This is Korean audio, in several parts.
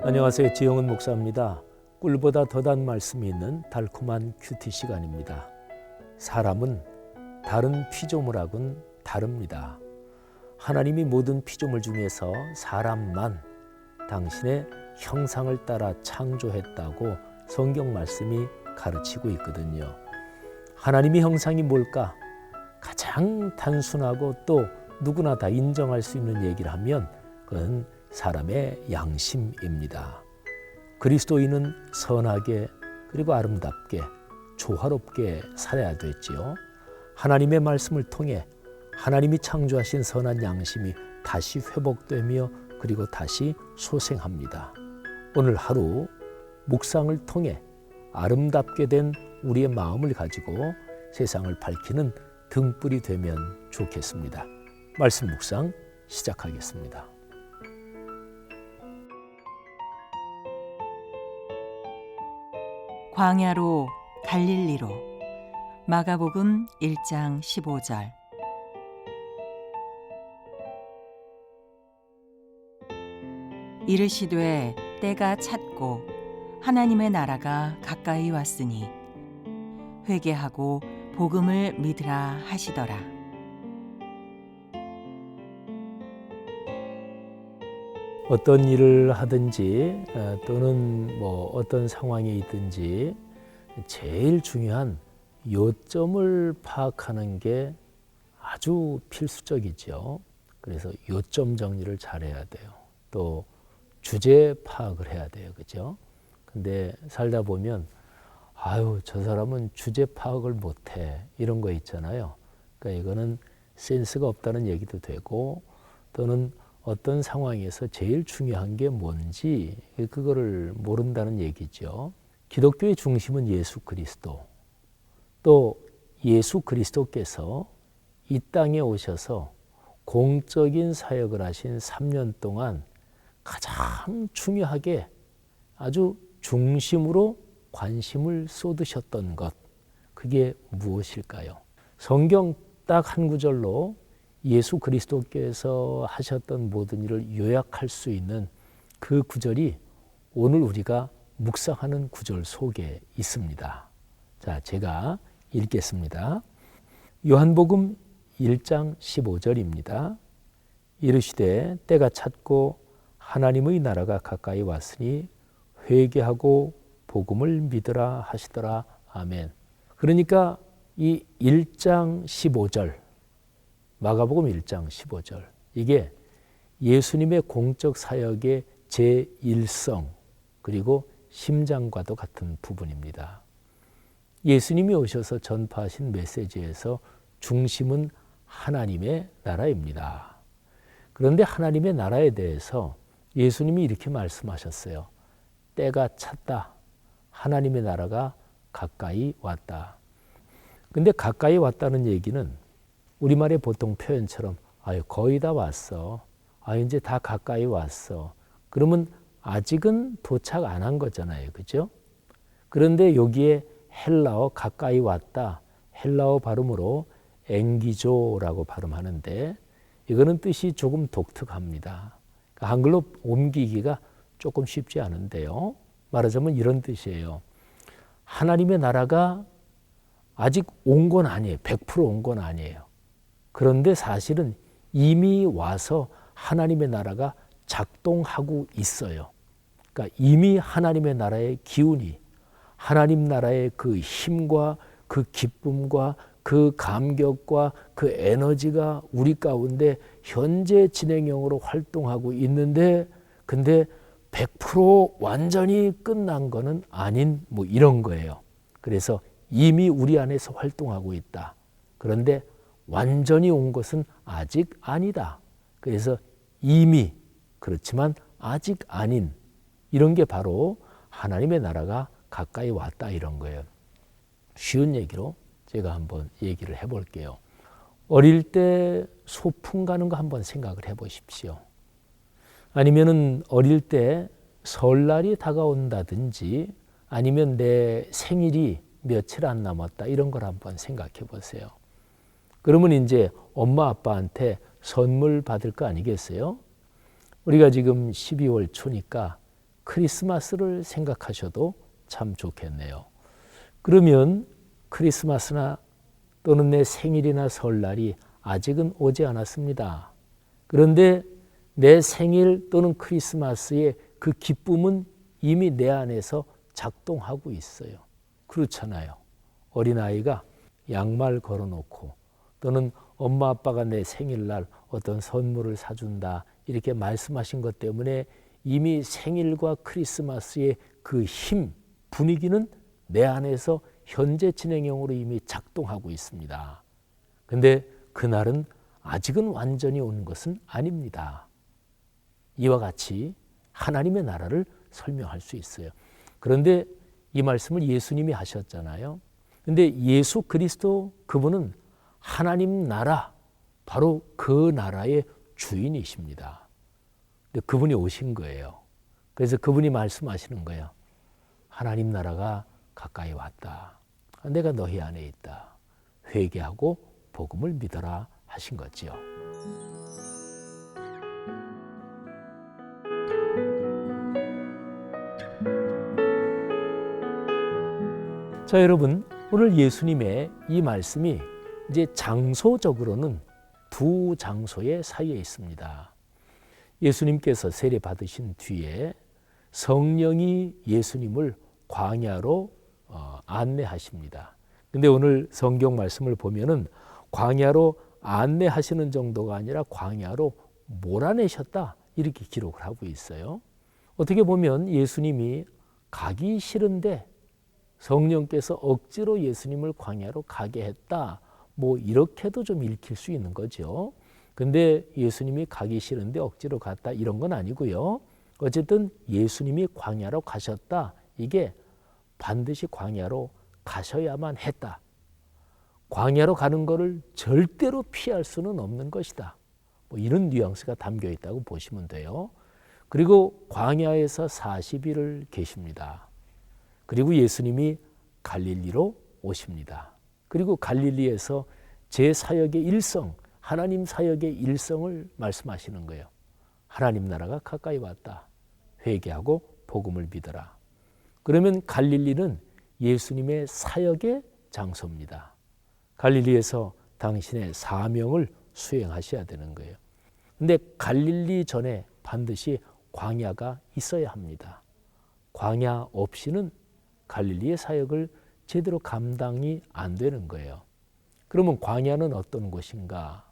안녕하세요. 지영은 목사입니다. 꿀보다 더 단 말씀이 있는 달콤한 큐티 시간입니다. 사람은 다른 피조물하고는 다릅니다. 하나님이 모든 피조물 중에서 사람만 당신의 형상을 따라 창조했다고 성경 말씀이 가르치고 있거든요. 하나님의 형상이 뭘까? 가장 단순하고 또 누구나 다 인정할 수 있는 얘기를 하면 그건 사람의 양심입니다. 그리스도인은 선하게 그리고 아름답게 조화롭게 살아야 됐지요. 하나님의 말씀을 통해 하나님이 창조하신 선한 양심이 다시 회복되며 그리고 다시 소생합니다. 오늘 하루 묵상을 통해 아름답게 된 우리의 마음을 가지고 세상을 밝히는 등불이 되면 좋겠습니다. 말씀 묵상 시작하겠습니다. 광야로 갈릴리로 마가복음 1장 15절. 이르시되 때가 찼고 하나님의 나라가 가까이 왔으니 회개하고 복음을 믿으라 하시더라. 어떤 일을 하든지 또는 어떤 상황에 있든지 제일 중요한 요점을 파악하는 게 아주 필수적이죠. 그래서 요점 정리를 잘해야 돼요. 또 주제 파악을 해야 돼요. 그죠? 근데 살다 보면 저 사람은 주제 파악을 못해. 이런 거 있잖아요. 그러니까 이거는 센스가 없다는 얘기도 되고 또는 어떤 상황에서 제일 중요한 게 뭔지 그거를 모른다는 얘기죠. 기독교의 중심은 예수 그리스도. 또 예수 그리스도께서 이 땅에 오셔서 공적인 사역을 하신 3년 동안 가장 중요하게 아주 중심으로 관심을 쏟으셨던 것, 그게 무엇일까요? 성경 딱 한 구절로 예수 그리스도께서 하셨던 모든 일을 요약할 수 있는 그 구절이 오늘 우리가 묵상하는 구절 속에 있습니다. 자, 제가 읽겠습니다. 요한복음 1장 15절입니다. 이르시되 때가 찼고 하나님의 나라가 가까이 왔으니 회개하고 복음을 믿으라 하시더라. 아멘. 그러니까 이 1장 15절 마가복음 1장 15절 이게 예수님의 공적 사역의 제1성 그리고 심장과도 같은 부분입니다. 예수님이 오셔서 전파하신 메시지에서 중심은 하나님의 나라입니다. 그런데 하나님의 나라에 대해서 예수님이 이렇게 말씀하셨어요. 때가 찼다. 하나님의 나라가 가까이 왔다. 근데 가까이 왔다는 얘기는 우리말의 보통 표현처럼 거의 다 왔어. 이제 다 가까이 왔어. 그러면 아직은 도착 안 한 거잖아요. 그죠? 그런데 여기에 헬라어 가까이 왔다. 헬라어 발음으로 엥기조라고 발음하는데 이거는 뜻이 조금 독특합니다. 한글로 옮기기가 조금 쉽지 않은데요. 말하자면 이런 뜻이에요. 하나님의 나라가 아직 온 건 아니에요. 100% 온 건 아니에요. 그런데 사실은 이미 와서 하나님의 나라가 작동하고 있어요. 그러니까 이미 하나님의 나라의 기운이 하나님 나라의 그 힘과 그 기쁨과 그 감격과 그 에너지가 우리 가운데 현재 진행형으로 활동하고 있는데 근데 100% 완전히 끝난 거는 아닌 이런 거예요. 그래서 이미 우리 안에서 활동하고 있다. 그런데 완전히 온 것은 아직 아니다. 그래서 이미 그렇지만 아직 아닌 이런 게 바로 하나님의 나라가 가까이 왔다 이런 거예요. 쉬운 얘기로 제가 한번 얘기를 해볼게요. 어릴 때 소풍 가는 거 한번 생각을 해보십시오. 아니면은 어릴 때 설날이 다가온다든지 아니면 내 생일이 며칠 안 남았다 이런 걸 한번 생각해 보세요. 그러면 이제 엄마 아빠한테 선물 받을 거 아니겠어요? 우리가 지금 12월 초니까 크리스마스를 생각하셔도 참 좋겠네요. 그러면 크리스마스나 또는 내 생일이나 설날이 아직은 오지 않았습니다. 그런데 내 생일 또는 크리스마스의 그 기쁨은 이미 내 안에서 작동하고 있어요. 그렇잖아요. 어린아이가 양말 걸어놓고 또는 엄마 아빠가 내 생일날 어떤 선물을 사준다 이렇게 말씀하신 것 때문에 이미 생일과 크리스마스의 그 힘, 분위기는 내 안에서 현재 진행형으로 이미 작동하고 있습니다. 근데 그날은 아직은 완전히 온 것은 아닙니다. 이와 같이 하나님의 나라를 설명할 수 있어요. 그런데 이 말씀을 예수님이 하셨잖아요. 근데 예수 그리스도 그분은 하나님 나라, 바로 그 나라의 주인이십니다. 근데 그분이 오신 거예요. 그래서 그분이 말씀하시는 거예요. 하나님 나라가 가까이 왔다. 내가 너희 안에 있다. 회개하고 복음을 믿어라 하신 거지요. 자, 여러분, 오늘 예수님의 이 말씀이 이제 장소적으로는 두 장소의 사이에 있습니다. 예수님께서 세례 받으신 뒤에 성령이 예수님을 광야로 안내하십니다. 근데 오늘 성경 말씀을 보면은 광야로 안내하시는 정도가 아니라 광야로 몰아내셨다 이렇게 기록을 하고 있어요. 어떻게 보면 예수님이 가기 싫은데 성령께서 억지로 예수님을 광야로 가게 했다. 뭐 이렇게도 좀 읽힐 수 있는 거죠. 근데 예수님이 가기 싫은데 억지로 갔다 이런 건 아니고요. 어쨌든 예수님이 광야로 가셨다. 이게 반드시 광야로 가셔야만 했다. 광야로 가는 것을 절대로 피할 수는 없는 것이다. 뭐 이런 뉘앙스가 담겨 있다고 보시면 돼요. 그리고 광야에서 40일을 계십니다. 그리고 예수님이 갈릴리로 오십니다. 그리고 갈릴리에서 제 사역의 일성, 하나님 사역의 일성을 말씀하시는 거예요. 하나님 나라가 가까이 왔다. 회개하고 복음을 믿어라. 그러면 갈릴리는 예수님의 사역의 장소입니다. 갈릴리에서 당신의 사명을 수행하셔야 되는 거예요. 근데 갈릴리 전에 반드시 광야가 있어야 합니다. 광야 없이는 갈릴리의 사역을 제대로 감당이 안 되는 거예요. 그러면 광야는 어떤 곳인가?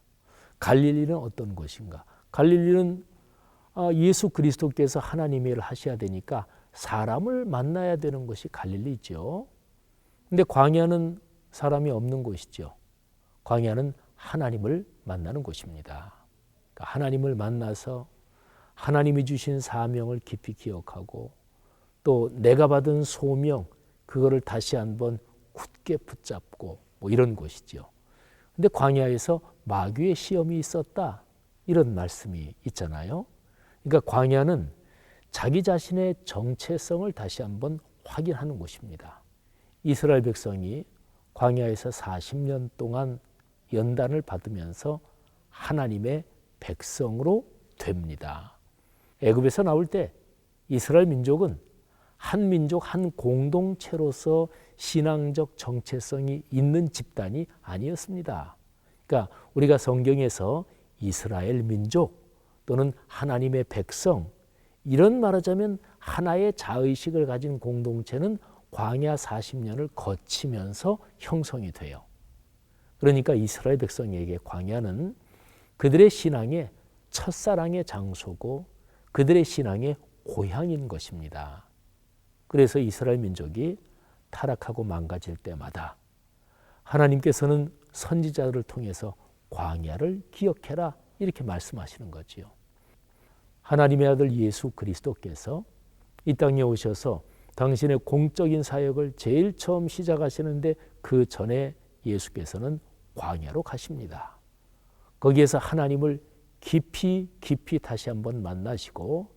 갈릴리는 어떤 곳인가? 갈릴리는 예수 그리스도께서 하나님의 일을 하셔야 되니까 사람을 만나야 되는 것이 갈릴리죠. 근데 광야는 사람이 없는 곳이죠. 광야는 하나님을 만나는 곳입니다. 그러니까 하나님을 만나서 하나님이 주신 사명을 깊이 기억하고 또 내가 받은 소명 그거를 다시 한번 굳게 붙잡고 뭐 이런 곳이죠. 근데 광야에서 마귀의 시험이 있었다 이런 말씀이 있잖아요. 그러니까 광야는 자기 자신의 정체성을 다시 한번 확인하는 곳입니다. 이스라엘 백성이 광야에서 40년 동안 연단을 받으면서 하나님의 백성으로 됩니다. 애굽에서 나올 때 이스라엘 민족은 한 민족, 한 공동체로서 신앙적 정체성이 있는 집단이 아니었습니다. 그러니까 우리가 성경에서 이스라엘 민족 또는 하나님의 백성 이런 말하자면 하나의 자의식을 가진 공동체는 광야 40년을 거치면서 형성이 돼요. 그러니까 이스라엘 백성에게 광야는 그들의 신앙의 첫사랑의 장소고 그들의 신앙의 고향인 것입니다. 그래서 이스라엘 민족이 타락하고 망가질 때마다 하나님께서는 선지자들을 통해서 광야를 기억해라 이렇게 말씀하시는 거지요. 하나님의 아들 예수 그리스도께서 이 땅에 오셔서 당신의 공적인 사역을 제일 처음 시작하시는데 그 전에 예수께서는 광야로 가십니다. 거기에서 하나님을 깊이 다시 한번 만나시고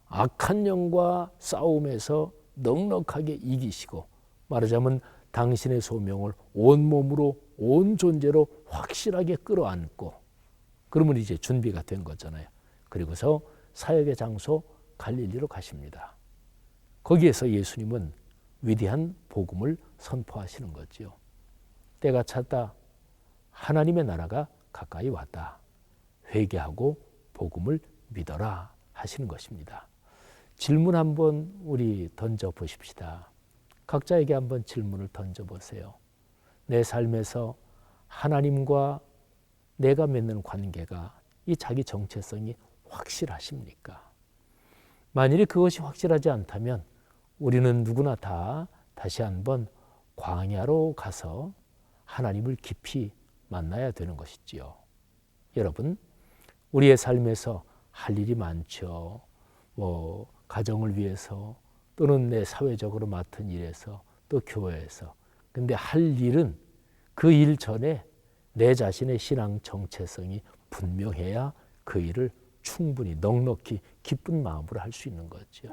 악한 영과 싸움에서 넉넉하게 이기시고 말하자면 당신의 소명을 온몸으로 온 존재로 확실하게 끌어안고 그러면 이제 준비가 된 거잖아요. 그리고서 사역의 장소 갈릴리로 가십니다. 거기에서 예수님은 위대한 복음을 선포하시는 거죠. 때가 찼다. 하나님의 나라가 가까이 왔다. 회개하고 복음을 믿어라 하시는 것입니다. 질문 한번 우리 던져보십시다. 각자에게 한번 질문을 던져보세요. 내 삶에서 하나님과 내가 맺는 관계가 이 자기 정체성이 확실하십니까? 만일에 그것이 확실하지 않다면 우리는 누구나 다 다시 한번 광야로 가서 하나님을 깊이 만나야 되는 것이지요. 여러분, 우리의 삶에서 할 일이 많죠. 가정을 위해서 또는 내 사회적으로 맡은 일에서 또 교회에서. 근데 할 일은 그 일 전에 내 자신의 신앙 정체성이 분명해야 그 일을 충분히 넉넉히 기쁜 마음으로 할 수 있는 거죠.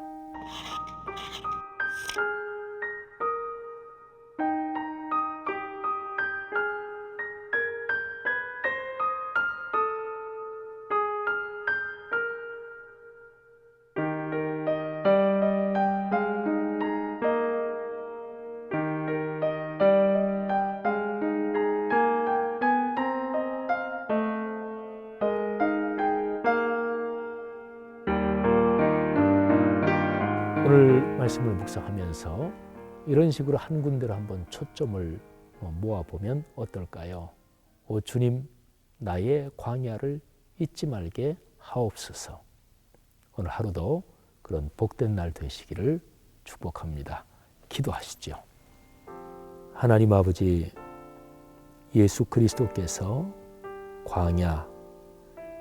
오늘 말씀을 묵상하면서 이런 식으로 한 군데로 한번 초점을 모아보면 어떨까요? 오 주님, 나의 광야를 잊지 말게 하옵소서. 오늘 하루도 그런 복된 날 되시기를 축복합니다. 기도하시죠. 하나님 아버지, 예수 그리스도께서 광야,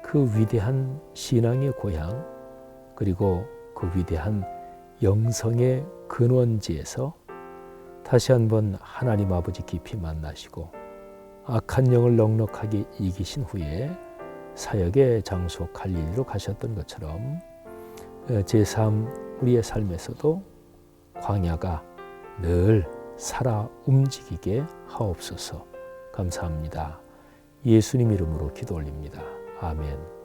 그 위대한 신앙의 고향, 그리고 그 위대한 영성의 근원지에서 다시 한번 하나님 아버지 깊이 만나시고 악한 영을 넉넉하게 이기신 후에 사역의 장소 갈릴리로 가셨던 것처럼 제3 우리의 삶에서도 광야가 늘 살아 움직이게 하옵소서. 감사합니다. 예수님 이름으로 기도 올립니다. 아멘.